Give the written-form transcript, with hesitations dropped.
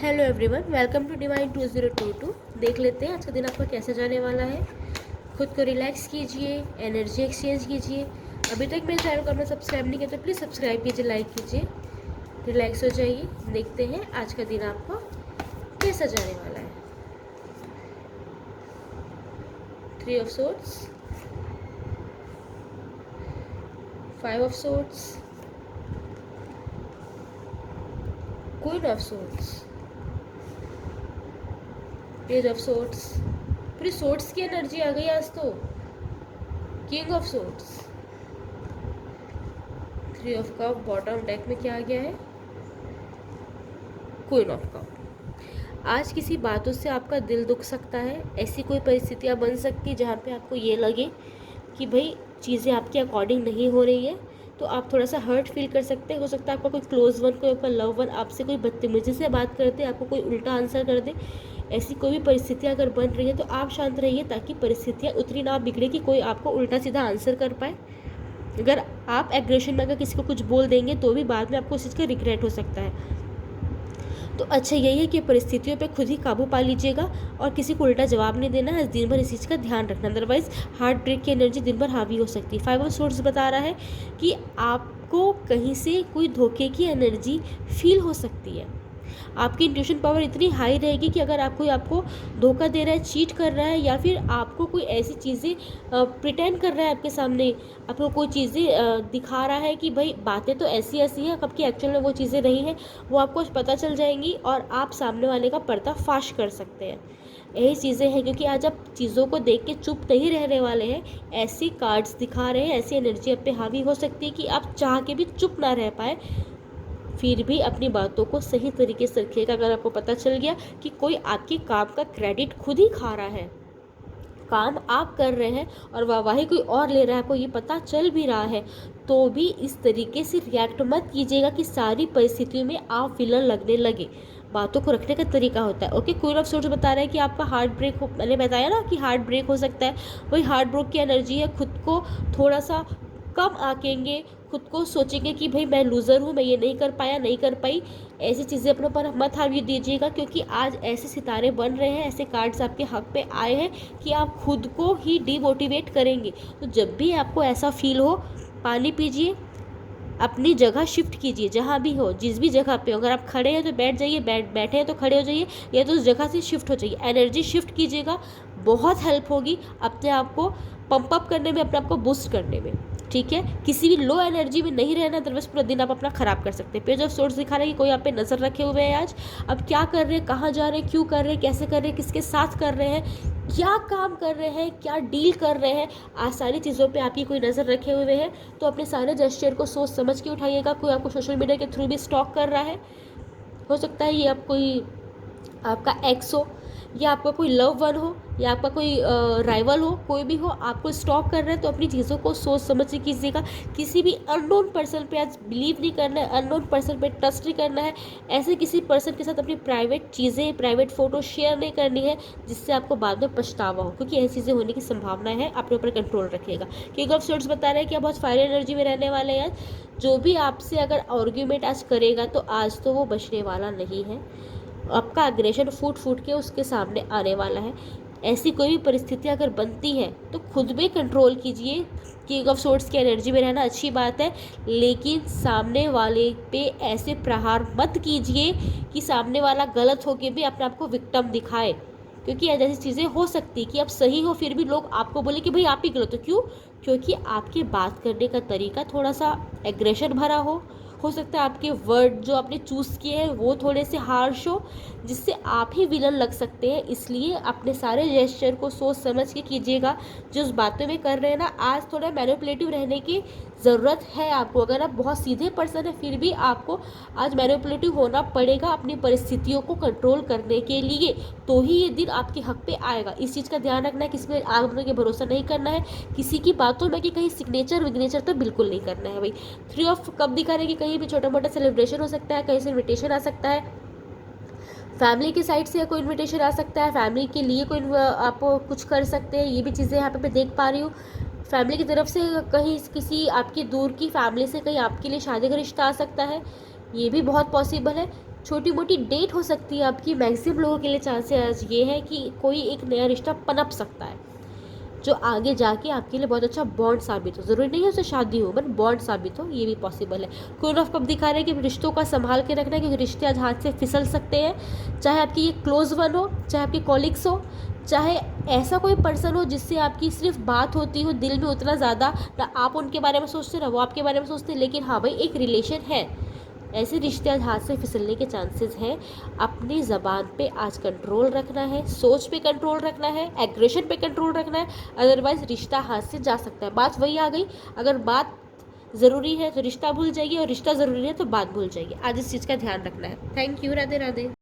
Hello everyone, welcome to Divine 2022। देख लेते हैं आज का दिन आपका कैसे जाने वाला है। खुद को रिलैक्स कीजिए, एनर्जी एक्सचेंज कीजिए। अभी तक मेरे चैनल को आपने सब्सक्राइब नहीं किया तो प्लीज़ सब्सक्राइब कीजिए, लाइक कीजिए, रिलैक्स हो जाइए। देखते हैं आज का दिन आपका कैसा जाने वाला है। 3 of swords, 5 of swords, queen of swords, page of swords. पूरी सोर्ड्स की एनर्जी आ गई आज तो। King of swords, 3 of cup. Bottom deck में क्या आ गया है? Queen of cup. आज किसी बातों से आपका दिल दुख सकता है। ऐसी कोई परिस्थितियाँ बन सकती है जहाँ पे आपको ये लगे कि भाई चीज़ें आपके अकॉर्डिंग नहीं हो रही है, तो आप थोड़ा सा हर्ट फील कर सकते हैं। हो सकता है आपका कोई क्लोज वन, कोई आपका लव वन आपसे कोई बदतमीजी से बात करते, आपको कोई उल्टा आंसर कर दे। ऐसी कोई भी परिस्थितियाँ अगर बन रही है तो आप शांत रहिए, ताकि परिस्थितियाँ उतनी ना बिगड़े कि कोई आपको उल्टा सीधा आंसर कर पाए। अगर आप एग्रेशन में अगर किसी को कुछ बोल देंगे तो भी बाद में आपको उस चीज़ का रिग्रेट हो सकता है। तो अच्छा यही है कि परिस्थितियों पे खुद ही काबू पा लीजिएगा और किसी को उल्टा जवाब नहीं देना है। दिन भर इस चीज़ का ध्यान रखना, अदरवाइज हार्ट ब्रेक की एनर्जी दिन भर हावी हो सकती है। 5 ऑफ सोर्ड्स बता रहा है कि आपको कहीं से कोई धोखे की एनर्जी फील हो सकती है। आपकी इंट्यूशन पावर इतनी हाई रहेगी कि अगर आप कोई आपको धोखा दे रहा है, चीट कर रहा है, या फिर आपको कोई ऐसी चीज़ें प्रिटेंड कर रहा है आपके सामने, आपको कोई चीज़ें दिखा रहा है कि भाई बातें तो ऐसी ऐसी हैं, कब की एक्चुअल में वो चीज़ें नहीं हैं, वो आपको पता चल जाएंगी और आप सामने वाले का पर्दाफाश कर सकते हैं। यही चीज़ें हैं, क्योंकि आज आप चीज़ों को देख के चुप नहीं रहने वाले हैं। ऐसी कार्ड्स दिखा रहे हैं, ऐसी एनर्जी आप पे हावी हो सकती है कि आप चाह के भी चुप ना रह पाए। फिर भी अपनी बातों को सही तरीके से रखिएगा। अगर आपको पता चल गया कि कोई आपके काम का क्रेडिट खुद ही खा रहा है, काम आप कर रहे हैं और वाहवाही कोई और ले रहा है, आपको ये पता चल भी रहा है, तो भी इस तरीके से रिएक्ट मत कीजिएगा कि सारी परिस्थितियों में आप विलन लगने लगे। बातों को रखने का तरीका होता है। ओके, क्वीन ऑफ सोर्ड्स बता रहा है कि आपका हार्ट ब्रेक हो, मैंने बताया ना कि हार्ट ब्रेक हो सकता है, वही हार्ट ब्रेक की एनर्जी है। खुद को थोड़ा सा कम आंकेंगे, खुद को सोचेंगे कि भाई मैं लूज़र हूँ, मैं ये नहीं कर पाया, नहीं कर पाई। ऐसी चीज़ें अपने ऊपर मत हावी दीजिएगा, क्योंकि आज ऐसे सितारे बन रहे हैं, ऐसे कार्ड्स आपके हक पे आए हैं कि आप खुद को ही डीमोटिवेट करेंगे। तो जब भी आपको ऐसा फील हो, पानी पीजिए, अपनी जगह शिफ्ट कीजिए। जहाँ भी हो, जिस भी जगह पे हो, अगर आप खड़े हैं तो बैठ जाइए, बैठे हैं तो खड़े हो जाइए, या तो उस जगह से शिफ्ट हो जाइए। एनर्जी शिफ्ट कीजिएगा, बहुत हेल्प होगी अपने आप को पंप अप करने में, अपने आप को बूस्ट करने में। ठीक है, किसी भी लो एनर्जी में नहीं रहना, अदरवाइज पूरा दिन आप अपना खराब कर सकते हैं। पेज ऑफ सोर्ड्स दिखा रहा है कि कोई आप पे नज़र रखे हुए है आज। अब क्या कर रहे हैं, कहाँ जा रहे हैं, क्यों कर रहे हैं, कैसे कर रहे हैं, किसके साथ कर रहे हैं, क्या काम कर रहे हैं, क्या डील कर रहे हैं, आज सारी चीज़ों पे आपकी कोई नज़र रखे हुए हैं। तो अपने सारे जेस्चर को सोच समझ के उठाइएगा। कोई आपको सोशल मीडिया के थ्रू भी स्टॉक कर रहा है, हो सकता है ये आप कोई आपका एक्स हो, या आपका कोई लव वन हो, या आपका कोई राइवल हो, कोई भी हो, आपको स्टॉक कर रहा है, तो अपनी चीज़ों को सोच समझ के कीजिएगा। किसी भी अननोन पर्सन पे आज बिलीव नहीं करना है, अननोन पर्सन पे ट्रस्ट नहीं करना है। ऐसे किसी पर्सन के साथ अपनी प्राइवेट चीज़ें, प्राइवेट फ़ोटो शेयर नहीं करनी है, जिससे आपको बाद में पछतावा हो, क्योंकि ऐसी चीज़ें होने की संभावना है। अपने ऊपर कंट्रोल रखिएगा। किंग ऑफ सोर्ड्स बता रहे हैं कि आप बहुत फायर एनर्जी में रहने वाले हैं आज। जो भी आपसे अगर आर्ग्यूमेंट आज करेगा, तो आज तो वो बचने वाला नहीं है। आपका अग्रेशन फूट फूट के उसके सामने आने वाला है। ऐसी कोई भी परिस्थिति अगर बनती है तो खुद में कंट्रोल कीजिए। किंग ऑफ सोर्ड्स की एनर्जी में रहना अच्छी बात है, लेकिन सामने वाले पे ऐसे प्रहार मत कीजिए कि सामने वाला गलत होके भी अपने आप को विक्टिम दिखाए, क्योंकि ऐसी चीज़ें हो सकती कि आप सही हो फिर भी लोग आपको बोले कि भाई आप ही गलत हो। क्यों? क्योंकि आपके बात करने का तरीका थोड़ा सा एग्रेशन भरा हो सकता है आपके वर्ड जो आपने चूज़ किए हैं वो थोड़े से हार्श हो, जिससे आप ही विलन लग सकते हैं। इसलिए अपने सारे जेस्चर को सोच समझ के कीजिएगा। जो उस बातों में कर रहे हैं ना, आज थोड़ा मैनिपुलेटिव रहने की ज़रूरत है आपको। अगर आप बहुत सीधे पर्सन है, फिर भी आपको आज मैनिपुलेटिव होना पड़ेगा अपनी परिस्थितियों को कंट्रोल करने के लिए, तो ही ये दिन आपके हक पे आएगा। इस चीज़ का ध्यान रखना है, किसी पे आग के भरोसा नहीं करना है, किसी की बातों में कि कहीं सिग्नेचर विग्नेचर तो बिल्कुल नहीं करना है भाई। 3 ऑफ कप दिखा रहे हैं कि कहीं भी छोटा मोटा सेलिब्रेशन हो सकता है, कहीं से इन्विटेशन आ सकता है, फैमिली की साइड से कोई इन्विटेशन आ सकता है, फैमिली के लिए कोई आप कुछ कर सकते हैं। ये भी चीज़ें यहाँ पे मैं देख पा रही हूँ। फैमिली की तरफ से कहीं किसी आपकी दूर की फैमिली से कहीं आपके लिए शादी का रिश्ता आ सकता है, ये भी बहुत पॉसिबल है। छोटी मोटी डेट हो सकती है आपकी। मैक्सिमम लोगों के लिए चांसेस ये है कि कोई एक नया रिश्ता पनप सकता है जो आगे जाके आपके लिए बहुत अच्छा बॉन्ड साबित हो। ज़रूरी नहीं है उससे शादी हो, बट बॉन्ड साबित हो, ये भी पॉसिबल है। क्वीन ऑफ कप दिखा रहे हैं कि रिश्तों का संभाल के रखना है, क्योंकि रिश्ते आज हाथ से फिसल सकते हैं। चाहे आपकी ये क्लोज वन हो, चाहे आपके कॉलिग्स हो, चाहे ऐसा कोई पर्सन हो जिससे आपकी सिर्फ बात होती हो, दिल में उतना ज़्यादा ना आप उनके बारे में सोचते ना वो आपके बारे में सोचते, लेकिन हाँ भाई एक रिलेशन है। ऐसे रिश्ते आज हाथ से फिसलने के चांसेस हैं। अपनी ज़बान पे आज कंट्रोल रखना है, सोच पे कंट्रोल रखना है, एग्रेशन पे कंट्रोल रखना है, अदरवाइज रिश्ता हाथ से जा सकता है। बात वही आ गई, अगर बात ज़रूरी है तो रिश्ता भूल जाइए, और रिश्ता ज़रूरी है तो बात भूल जाइए। आज इस चीज़ का ध्यान रखना है। Thank you. राधे राधे।